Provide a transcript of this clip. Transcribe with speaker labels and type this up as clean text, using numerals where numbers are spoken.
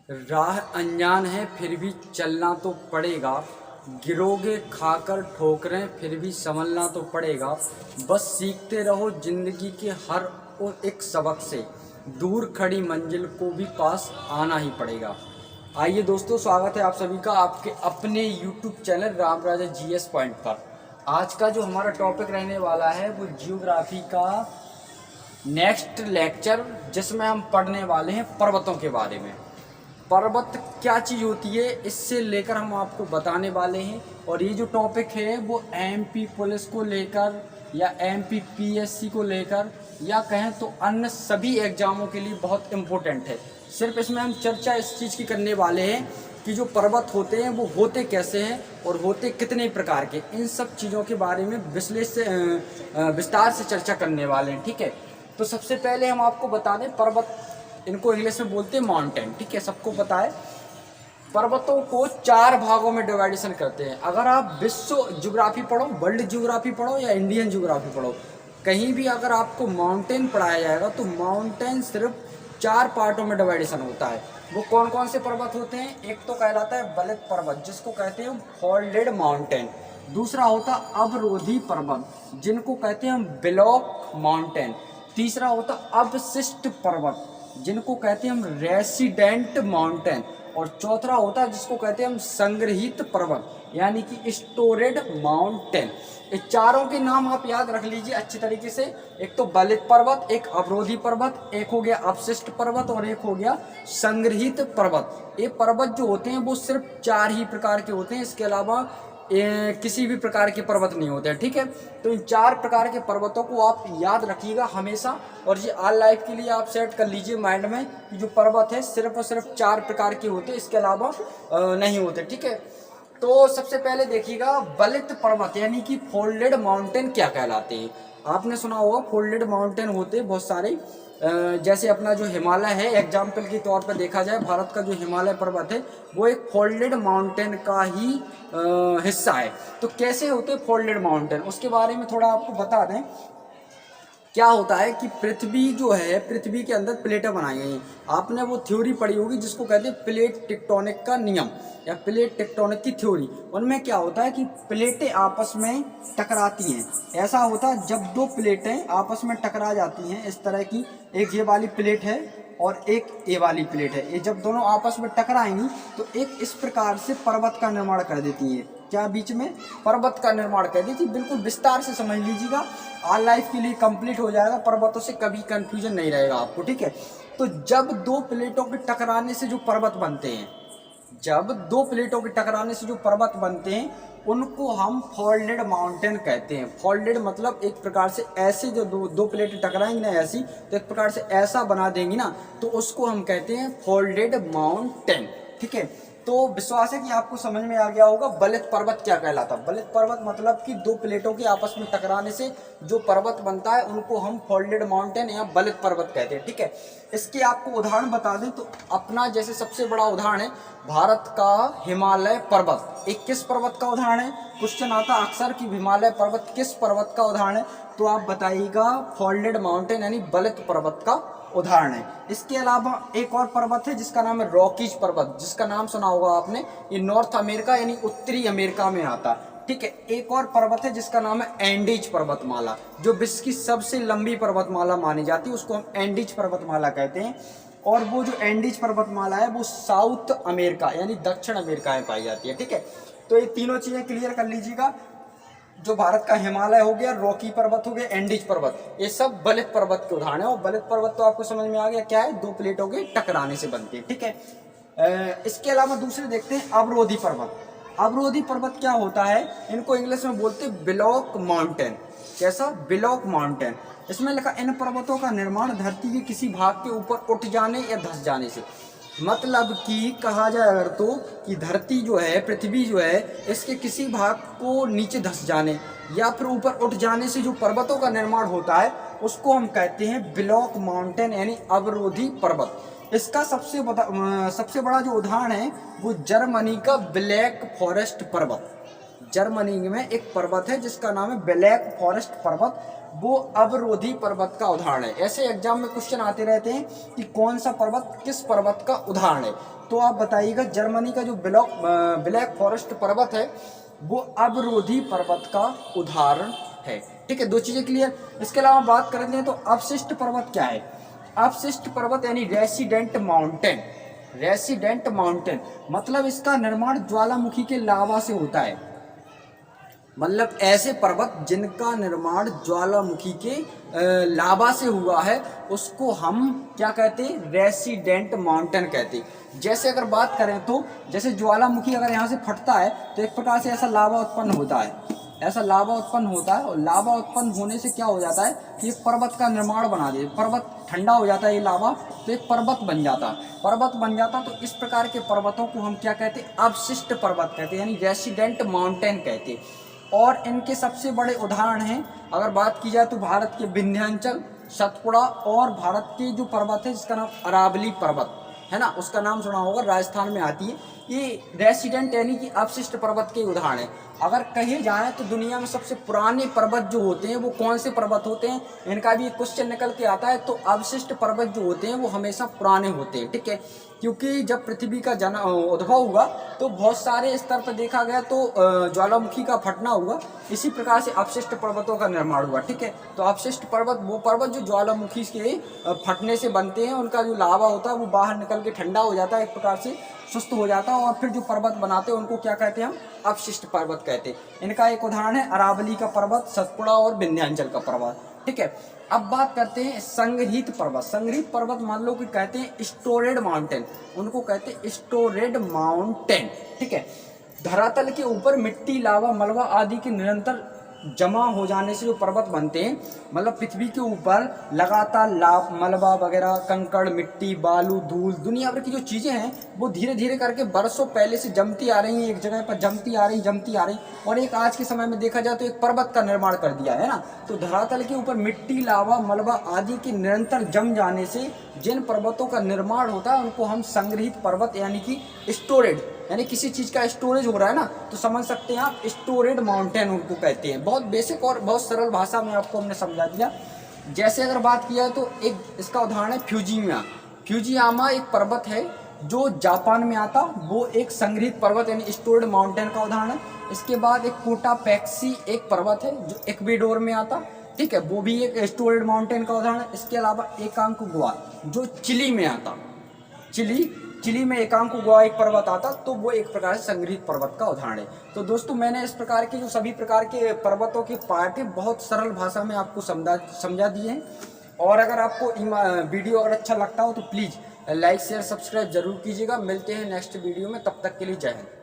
Speaker 1: राह अनजान है फिर भी चलना तो पड़ेगा। गिरोगे खाकर ठोकरें फिर भी संभलना तो पड़ेगा। बस सीखते रहो जिंदगी के हर और एक सबक से। दूर खड़ी मंजिल को भी पास आना ही पड़ेगा। आइए दोस्तों, स्वागत है आप सभी का आपके अपने YouTube चैनल राम राजा GS पॉइंट पर। आज का जो हमारा टॉपिक रहने वाला है वो जियोग्राफी का नेक्स्ट लेक्चर, जिसमें हम पढ़ने वाले हैं पर्वतों के बारे में। पर्वत क्या चीज़ होती है इससे लेकर हम आपको बताने वाले हैं। और ये जो टॉपिक है वो MP पुलिस को लेकर या MP PSC को लेकर या कहें तो अन्य सभी एग्जामों के लिए बहुत इम्पोर्टेंट है। सिर्फ इसमें हम चर्चा इस चीज़ की करने वाले हैं कि जो पर्वत होते हैं वो होते कैसे हैं और होते कितने प्रकार के, इन सब चीज़ों के बारे में विस्तार से चर्चा करने वाले हैं। ठीक है, तो सबसे पहले हम आपको बता दें, पर्वत इनको इंग्लिश में बोलते हैं माउंटेन। ठीक है, सबको पता है। पर्वतों को 4 भागों में डिवाइडेशन करते हैं। अगर आप विश्व ज्योग्राफी पढ़ो, वर्ल्ड ज्योग्राफी पढ़ो या इंडियन ज्योग्राफी पढ़ो, कहीं भी अगर आपको माउंटेन पढ़ाया जाएगा तो माउंटेन सिर्फ 4 पार्टों में डिवाइडेशन होता है। वो कौन कौन से पर्वत होते हैं? एक तो कहलाता है बलित पर्वत, जिसको कहते हैं फोल्डेड माउंटेन। दूसरा होता अवरोधी पर्वत, जिनको कहते हैं हम ब्लॉक माउंटेन। तीसरा होता अवशिष्ट पर्वत, जिनको कहते हैं हम रेसिडेंट माउंटेन। और चौथा होता है जिसको कहते हैं हम संग्रहित पर्वत, यानी कि स्टोरेड माउंटेन। ये चारों के नाम आप याद रख लीजिए अच्छी तरीके से। एक तो बलित पर्वत, एक अवरोधी पर्वत, एक हो गया अवशिष्ट पर्वत और एक हो गया संग्रहित पर्वत। ये पर्वत जो होते हैं वो सिर्फ 4 ही प्रकार के होते हैं, इसके अलावा किसी भी प्रकार के पर्वत नहीं होते हैं। ठीक है, तो इन 4 प्रकार के पर्वतों को आप याद रखिएगा हमेशा। और ये ऑल लाइफ के लिए आप सेट कर लीजिए माइंड में कि जो पर्वत है सिर्फ और सिर्फ 4 प्रकार के होते हैं, इसके अलावा नहीं होते। ठीक है, तो सबसे पहले देखिएगा बलित पर्वत यानी कि फोल्डेड माउंटेन क्या कहलाते हैं। आपने सुना होगा फोल्डेड माउंटेन होते हैं बहुत सारे। जैसे अपना जो हिमालय है, एग्जाम्पल के तौर पर देखा जाए, भारत का जो हिमालय पर्वत है वो एक फोल्डेड माउंटेन का ही हिस्सा है। तो कैसे होते हैं फोल्डेड माउंटेन, उसके बारे में थोड़ा आपको बता दें। क्या होता है कि पृथ्वी जो है, पृथ्वी के अंदर प्लेटें बनाई गई हैं। आपने वो थ्योरी पढ़ी होगी जिसको कहते हैं प्लेट टेक्टोनिक का नियम या प्लेट टेक्टोनिक की थ्योरी। उनमें क्या होता है कि प्लेटें आपस में टकराती हैं। ऐसा होता है जब 2 प्लेटें आपस में टकरा जाती हैं, इस तरह की, एक ये वाली प्लेट है और एक ये वाली प्लेट है, ये जब दोनों आपस में टकराएंगी तो एक इस प्रकार से पर्वत का निर्माण कर देती है। क्या बीच में पर्वत का निर्माण कर देती है। बिल्कुल विस्तार से समझ लीजिएगा, ऑल लाइफ के लिए कंप्लीट हो जाएगा, पर्वतों से कभी कंफ्यूजन नहीं रहेगा आपको। ठीक है, तो जब 2 प्लेटों के टकराने से जो पर्वत बनते हैं, जब 2 प्लेटों के टकराने से जो पर्वत बनते हैं उनको हम फोल्डेड माउंटेन कहते हैं। फोल्डेड मतलब एक प्रकार से ऐसे जो दो प्लेटें टकराएंगी ना ऐसी, तो एक प्रकार से ऐसा बना देंगी ना, तो उसको हम कहते हैं फोल्डेड माउंटेन। ठीक है, तो विश्वास है कि आपको समझ में आ गया होगा बलित पर्वत क्या कहलाता है। बलित पर्वत मतलब कि 2 प्लेटों के आपस में टकराने से जो पर्वत बनता है उनको हम फोल्डेड माउंटेन या बलित पर्वत कहते हैं। ठीक है, इसके आपको उदाहरण बता दें तो अपना जैसे सबसे बड़ा उदाहरण है भारत का हिमालय पर्वत। एक किस पर्वत का उदाहरण है? क्वेश्चन आता अक्सर कि हिमालय पर्वत किस पर्वत का उदाहरण है, तो आप बताइएगा फोल्डेड माउंटेन यानी बलित पर्वत का उदाहरण है। इसके अलावा एक और पर्वत है जिसका नाम है रॉकीज पर्वत, जिसका नाम सुना होगा आपने। ये नॉर्थ अमेरिका यानी उत्तरी अमेरिका में आता है। ठीक है, एक और पर्वत है जिसका नाम है एंडीज पर्वतमाला, जो विश्व की सबसे लंबी पर्वतमाला मानी जाती है, उसको हम एंडीज पर्वतमाला कहते हैं। और वो जो एंडीज पर्वतमाला है वो साउथ अमेरिका यानी दक्षिण अमेरिका में पाई जाती है। ठीक है, तो ये तीनों चीजें क्लियर कर लीजिएगा। जो भारत का हिमालय हो गया, रॉकी पर्वत हो गया, एंडीज पर्वत, ये सब बलित पर्वत के उदाहरण है। और बलित पर्वत तो आपको समझ में आ गया क्या है, 2 प्लेटों के टकराने से बनती है। ठीक है, इसके अलावा दूसरे देखते हैं अवरोधी पर्वत। अवरोधी पर्वत क्या होता है? इनको इंग्लिश में बोलते हैं ब्लॉक माउंटेन। कैसा? Block mountain. इसमें लिखा इन पर्वतों का निर्माण धरती के किसी भाग के ऊपर उठ जाने या धंस जाने से, मतलब कि कहा जाए अगर तो कि धरती जो है, पृथ्वी जो है, इसके किसी भाग को नीचे धंस जाने या फिर ऊपर उठ जाने से जो पर्वतों का निर्माण होता है उसको हम कहते हैं ब्लॉक माउंटेन यानी अवरोधी पर्वत। इसका सबसे बड़ा जो उदाहरण है वो जर्मनी का ब्लैक फॉरेस्ट पर्वत। जर्मनी में एक पर्वत है जिसका नाम है ब्लैक फॉरेस्ट पर्वत, वो अवरोधी पर्वत का उदाहरण है। ऐसे एग्जाम में क्वेश्चन आते रहते हैं कि कौन सा पर्वत किस पर्वत का उदाहरण है, तो आप बताइएगा जर्मनी का जो ब्लैक फॉरेस्ट पर्वत है वो अवरोधी पर्वत का उदाहरण है। ठीक है, दो चीजें क्लियर। इसके अलावा बात करते हैं तो अवशिष्ट पर्वत क्या है। अवशिष्ट पर्वत यानी रेसिडेंट माउंटेन। रेसिडेंट माउंटेन मतलब इसका निर्माण ज्वालामुखी के लावा से होता है, मतलब ऐसे पर्वत जिनका निर्माण ज्वालामुखी के लावा से हुआ है उसको हम क्या कहते हैं, रेसिडेंट माउंटेन कहते हैं। जैसे अगर बात करें तो जैसे ज्वालामुखी अगर यहाँ से फटता है तो एक प्रकार से ऐसा लावा उत्पन्न होता है, ऐसा लावा उत्पन्न होता है, और लावा उत्पन्न होने से क्या हो जाता है कि एक पर्वत का निर्माण बना दे, पर्वत ठंडा हो जाता है ये लावा तो एक पर्वत बन जाता, पर्वत बन जाता। तो इस प्रकार के पर्वतों को हम क्या कहते हैं, अवशिष्ट पर्वत कहते हैं, यानी रेसिडेंट माउंटेन कहते हैं। और इनके सबसे बड़े उदाहरण हैं अगर बात की जाए तो भारत के विंध्याचल, सतपुड़ा, और भारत के जो पर्वत है जिसका नाम अरावली पर्वत है ना, उसका नाम सुना होगा, राजस्थान में आती है। ये रेसिडेंट यानी कि अवशिष्ट पर्वत के उदाहरण है। अगर कहे जाए तो दुनिया में सबसे पुराने पर्वत जो होते हैं वो कौन से पर्वत होते हैं, इनका भी एक क्वेश्चन निकल के आता है। तो अवशिष्ट पर्वत जो होते हैं वो हमेशा पुराने होते हैं, ठीक है, क्योंकि जब पृथ्वी का उद्भव हुआ तो बहुत सारे स्तर पर देखा गया तो ज्वालामुखी का फटना हुआ, इसी प्रकार से अवशिष्ट पर्वतों का निर्माण हुआ। ठीक है, तो अवशिष्ट पर्वत वो पर्वत जो ज्वालामुखी के फटने से बनते हैं, उनका जो लावा होता है वो बाहर निकल के ठंडा हो जाता है, एक प्रकार से सुस्त हो जाता है, और फिर जो पर्वत बनाते हैं उनको क्या कहते हैं, हम अवशिष्ट पर्वत कहते हैं। इनका एक उदाहरण है अरावली का पर्वत, सतपुड़ा और विंध्याचल का पर्वत। ठीक है, अब बात करते हैं संग्रहित पर्वत। संग्रहित पर्वत मान लो कि कहते हैं स्टोरेड माउंटेन, उनको कहते हैं स्टोरेड माउंटेन। ठीक है, धरातल के ऊपर मिट्टी, लावा, मलबा आदि के निरंतर जमा हो जाने से जो पर्वत बनते हैं, मतलब पृथ्वी के ऊपर लगातार मलबा वगैरह, कंकड़, मिट्टी, बालू, धूल, दुनिया भर की जो चीज़ें हैं वो धीरे धीरे करके बरसों पहले से जमती आ रही हैं, एक जगह पर जमती आ रही, और एक आज के समय में देखा जाए तो एक पर्वत का निर्माण कर दिया है ना। तो धरातल के ऊपर मिट्टी, लावा, मलबा आदि के निरंतर जम जाने से जिन पर्वतों का निर्माण होता है उनको हम संग्रहित पर्वत यानी कि स्टोरेड, यानी किसी चीज़ का स्टोरेज हो रहा है ना, तो समझ सकते हैं आप स्टोरेड माउंटेन उनको कहते हैं। बहुत बेसिक और बहुत सरल भाषा में आपको हमने समझा दिया। जैसे अगर बात किया तो एक इसका उदाहरण है फ्यूजियामा। फ्यूजियामा एक पर्वत है जो जापान में आता, वो एक संग्रहित पर्वत यानी स्टोर्ड माउंटेन का उदाहरण है। इसके बाद एक कोटापेक्सी एक पर्वत है जो इक्वेडोर में आता, ठीक है, वो भी एक स्टोर्ड माउंटेन का उदाहरण है। इसके अलावा एकांकगुआ जो चिली में आता, चिली में एकांकगुआ एक पर्वत आता, तो वो एक प्रकार से संग्रहित पर्वत का उदाहरण है। तो दोस्तों मैंने इस प्रकार के जो सभी प्रकार के पर्वतों के पार्ट है बहुत सरल भाषा में आपको समझा दिए हैं। और अगर आपको वीडियो अगर अच्छा लगता हो तो प्लीज़ लाइक शेयर सब्सक्राइब जरूर कीजिएगा। मिलते हैं नेक्स्ट वीडियो में, तब तक के लिए जय हिंद।